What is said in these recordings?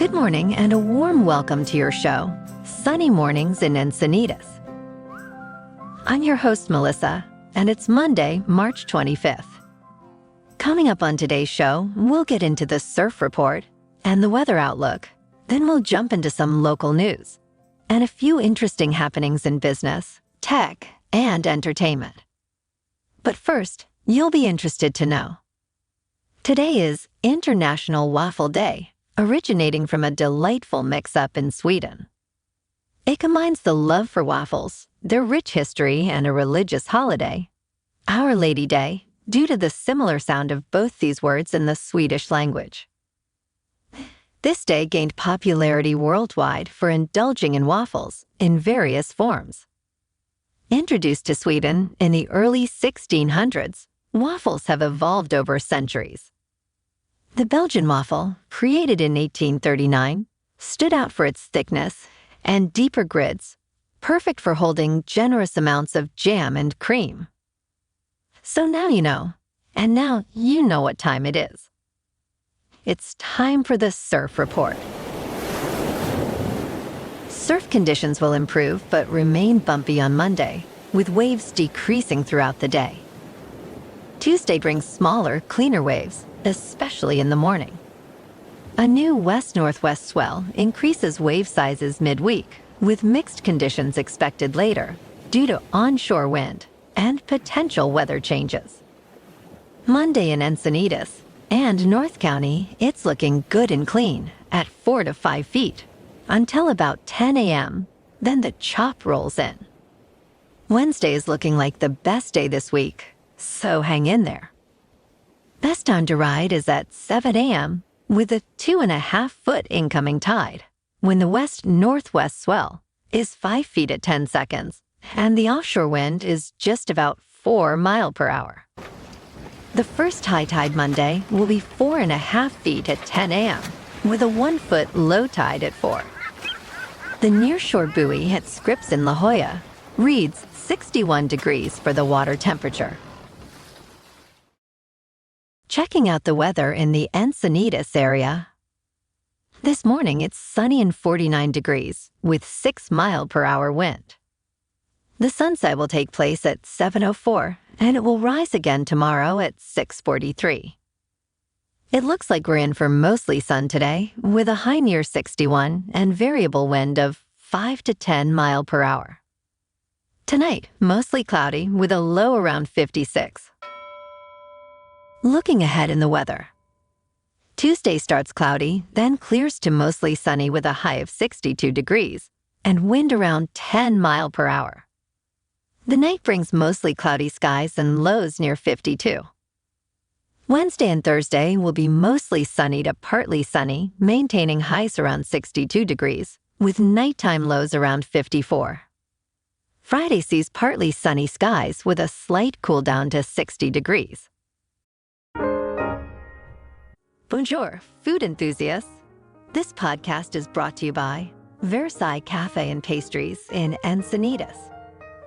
Good morning and a warm welcome to your show, Sunny Mornings in Encinitas. I'm your host, Melissa, and it's Monday, March 25th. Coming up on today's show, we'll get into the surf report and the weather outlook. Then we'll jump into some local news and a few interesting happenings in business, tech, and entertainment. But first, you'll be interested to know. Today is International Waffle Day, originating from a delightful mix-up in Sweden. It combines the love for waffles, their rich history, and a religious holiday, Our Lady Day, due to the similar sound of both these words in the Swedish language. This day gained popularity worldwide for indulging in waffles in various forms. Introduced to Sweden in the early 1600s, waffles have evolved over centuries. The Belgian waffle, created in 1839, stood out for its thickness and deeper grids, perfect for holding generous amounts of jam and cream. So now you know, and now you know what time it is. It's time for the surf report. Surf conditions will improve but remain bumpy on Monday, with waves decreasing throughout the day. Tuesday brings smaller, cleaner waves, especially in the morning. A new west-northwest swell increases wave sizes midweek, with mixed conditions expected later due to onshore wind and potential weather changes. Monday in Encinitas and North County, it's looking good and clean at 4 to 5 feet until about 10 a.m., then the chop rolls in. Wednesday is looking like the best day this week, so hang in there. Best time to ride is at 7 a.m. with a 2.5-foot incoming tide, when the west-northwest swell is 5 feet at 10 seconds, and the offshore wind is just about 4 miles per hour. The first high tide Monday will be 4.5 feet at 10 a.m., with a 1-foot low tide at 4. The nearshore buoy at Scripps in La Jolla reads 61 degrees for the water temperature. Checking out the weather in the Encinitas area. This morning it's sunny and 49 degrees with 6 mile per hour wind. The sunset will take place at 7:04 and it will rise again tomorrow at 6:43. It looks like we're in for mostly sun today with a high near 61 and variable wind of 5 to 10 mile per hour. Tonight, mostly cloudy with a low around 56. Looking ahead in the weather. Tuesday starts cloudy, then clears to mostly sunny with a high of 62 degrees and wind around 10 mile per hour. The night brings mostly cloudy skies and lows near 52. Wednesday and Thursday will be mostly sunny to partly sunny, maintaining highs around 62 degrees, with nighttime lows around 54. Friday sees partly sunny skies with a slight cool down to 60 degrees. Bonjour, food enthusiasts. This podcast is brought to you by Versailles Cafe and Pastries in Encinitas.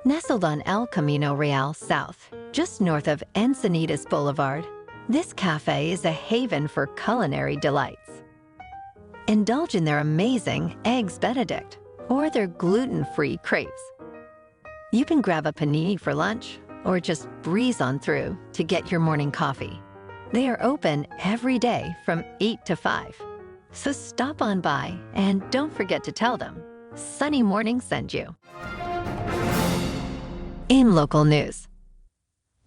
Nestled on El Camino Real South, just north of Encinitas Boulevard, this cafe is a haven for culinary delights. Indulge in their amazing Eggs Benedict or their gluten-free crepes. You can grab a panini for lunch or just breeze on through to get your morning coffee. They are open every day from 8 to 5. So stop on by and don't forget to tell them Sunny Morning sent you. In local news.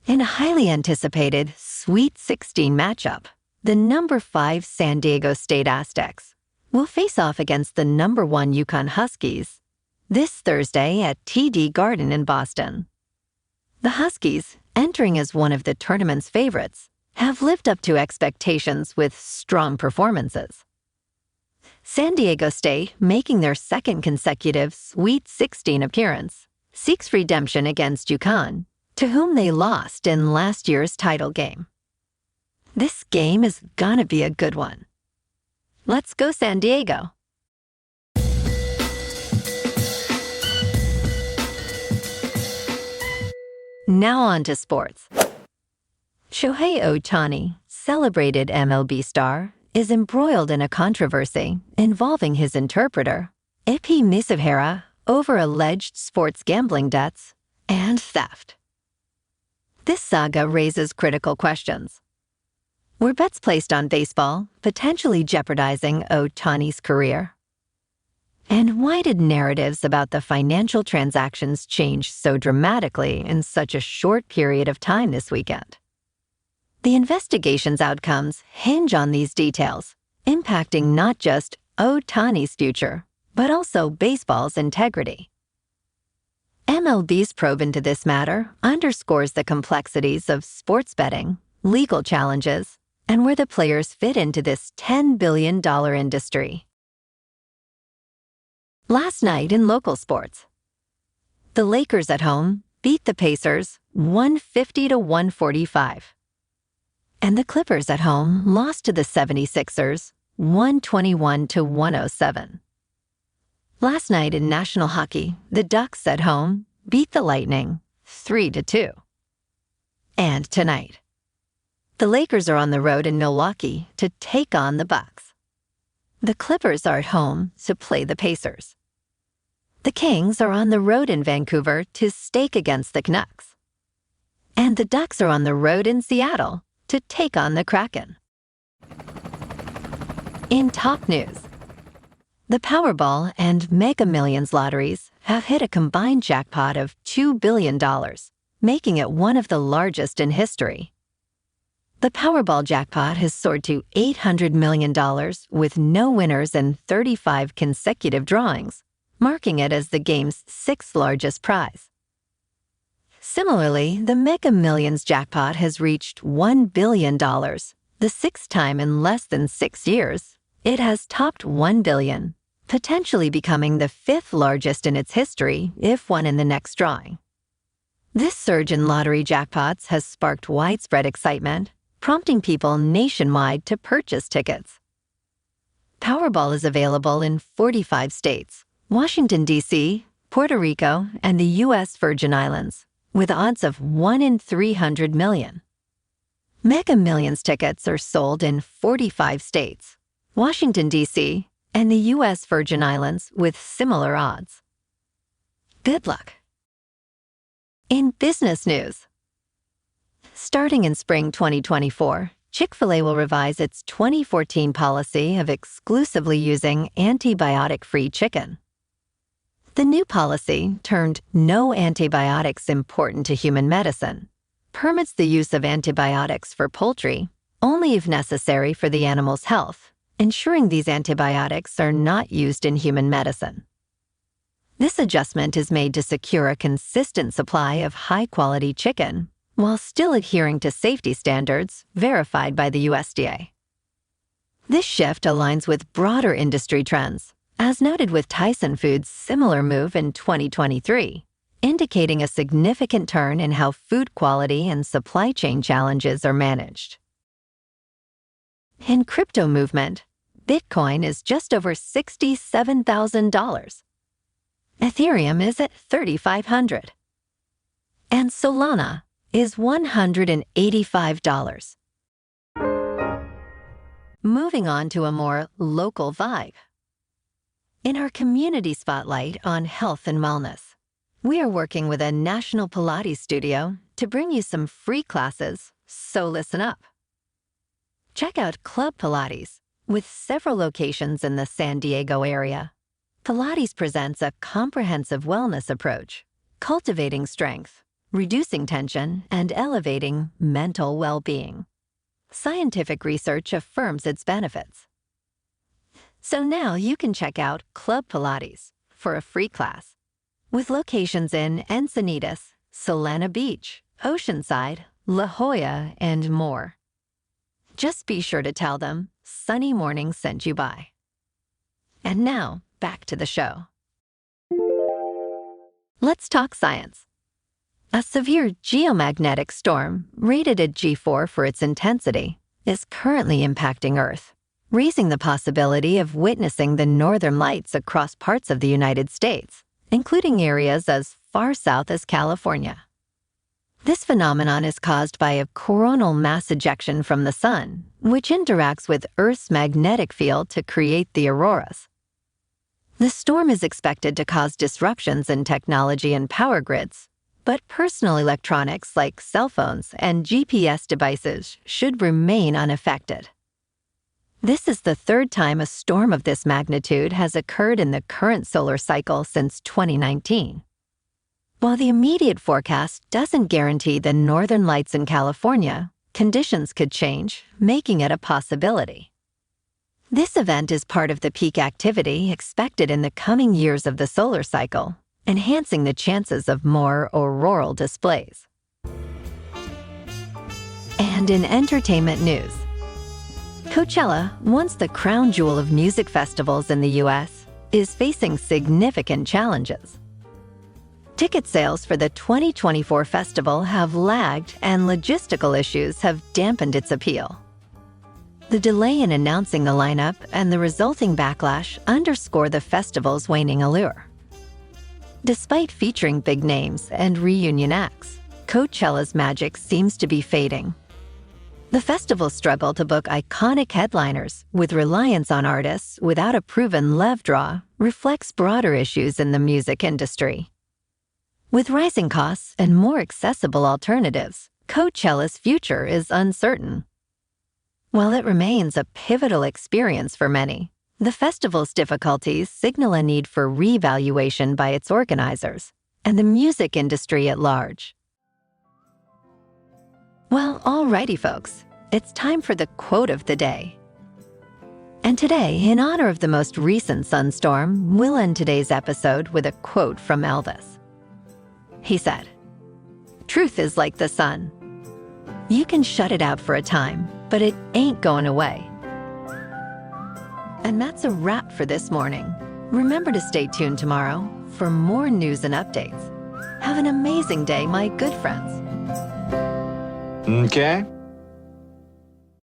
In a highly anticipated Sweet 16 matchup, the number 5 San Diego State Aztecs will face off against the number 1 Yukon Huskies this Thursday at TD Garden in Boston. The Huskies, entering as one of the tournament's favorites, have lived up to expectations with strong performances. San Diego State, making their second consecutive Sweet 16 appearance, seeks redemption against Yukon, to whom they lost in last year's title game. This game is gonna be a good one. Let's go San Diego! Now on to sports. Shohei Ohtani, celebrated MLB star, is embroiled in a controversy involving his interpreter, Ipi Misavhera, over alleged sports gambling debts and theft. This saga raises critical questions. Were bets placed on baseball potentially jeopardizing Ohtani's career? And why did narratives about the financial transactions change so dramatically in such a short period of time this weekend? The investigation's outcomes hinge on these details, impacting not just Ohtani's future, but also baseball's integrity. MLB's probe into this matter underscores the complexities of sports betting, legal challenges, and where the players fit into this $10 billion industry. Last night in local sports, the Lakers at home beat the Pacers 150-145. And the Clippers at home lost to the 76ers 121-107. Last night in national hockey, the Ducks at home beat the Lightning 3-2. And tonight, the Lakers are on the road in Milwaukee to take on the Bucks. The Clippers are at home to play the Pacers. The Kings are on the road in Vancouver to stake against the Canucks. And the Ducks are on the road in Seattle to take on the Kraken. In top news, the Powerball and Mega Millions lotteries have hit a combined jackpot of $2 billion, making it one of the largest in history. The Powerball jackpot has soared to $800 million with no winners in 35 consecutive drawings, marking it as the game's sixth largest prize. Similarly, the Mega Millions jackpot has reached $1 billion, the sixth time in less than 6 years. It has topped $1 billion, potentially becoming the fifth largest in its history if won in the next drawing. This surge in lottery jackpots has sparked widespread excitement, prompting people nationwide to purchase tickets. Powerball is available in 45 states, Washington, D.C., Puerto Rico, and the U.S. Virgin Islands, with odds of 1 in 300 million. Mega Millions tickets are sold in 45 states, Washington, D.C., and the U.S. Virgin Islands with similar odds. Good luck. In business news, starting in spring 2024, Chick-fil-A will revise its 2014 policy of exclusively using antibiotic-free chicken. The new policy, termed No Antibiotics Important to Human Medicine, permits the use of antibiotics for poultry only if necessary for the animal's health, ensuring these antibiotics are not used in human medicine. This adjustment is made to secure a consistent supply of high-quality chicken while still adhering to safety standards verified by the USDA. This shift aligns with broader industry trends, as noted with Tyson Foods' similar move in 2023, indicating a significant turn in how food quality and supply chain challenges are managed. In crypto movement, Bitcoin is just over $67,000. Ethereum is at $3,500. And Solana is $185. Moving on to a more local vibe. In our community spotlight on health and wellness, we are working with a national Pilates studio to bring you some free classes, so listen up. Check out Club Pilates, with several locations in the San Diego area. Pilates presents a comprehensive wellness approach, cultivating strength, reducing tension, and elevating mental well-being. Scientific research affirms its benefits. So now you can check out Club Pilates for a free class, with locations in Encinitas, Solana Beach, Oceanside, La Jolla, and more. Just be sure to tell them Sunny Morning sent you by. And now, back to the show. Let's talk science. A severe geomagnetic storm, rated at G4 for its intensity, is currently impacting Earth, raising the possibility of witnessing the northern lights across parts of the United States, including areas as far south as California. This phenomenon is caused by a coronal mass ejection from the sun, which interacts with Earth's magnetic field to create the auroras. The storm is expected to cause disruptions in technology and power grids, but personal electronics like cell phones and GPS devices should remain unaffected. This is the third time a storm of this magnitude has occurred in the current solar cycle since 2019. While the immediate forecast doesn't guarantee the northern lights in California, conditions could change, making it a possibility. This event is part of the peak activity expected in the coming years of the solar cycle, enhancing the chances of more auroral displays. And in entertainment news, Coachella, once the crown jewel of music festivals in the U.S., is facing significant challenges. Ticket sales for the 2024 festival have lagged, and logistical issues have dampened its appeal. The delay in announcing the lineup and the resulting backlash underscore the festival's waning allure. Despite featuring big names and reunion acts, Coachella's magic seems to be fading. The festival's struggle to book iconic headliners with reliance on artists without a proven lev draw reflects broader issues in the music industry. With rising costs and more accessible alternatives, Coachella's future is uncertain. While it remains a pivotal experience for many, the festival's difficulties signal a need for reevaluation by its organizers and the music industry at large. Well, alrighty folks, it's time for the quote of the day. And today, in honor of the most recent sunstorm, we'll end today's episode with a quote from Elvis. He said, "Truth is like the sun. You can shut it out for a time, but it ain't going away." And that's a wrap for this morning. Remember to stay tuned tomorrow for more news and updates. Have an amazing day, my good friends. Okay.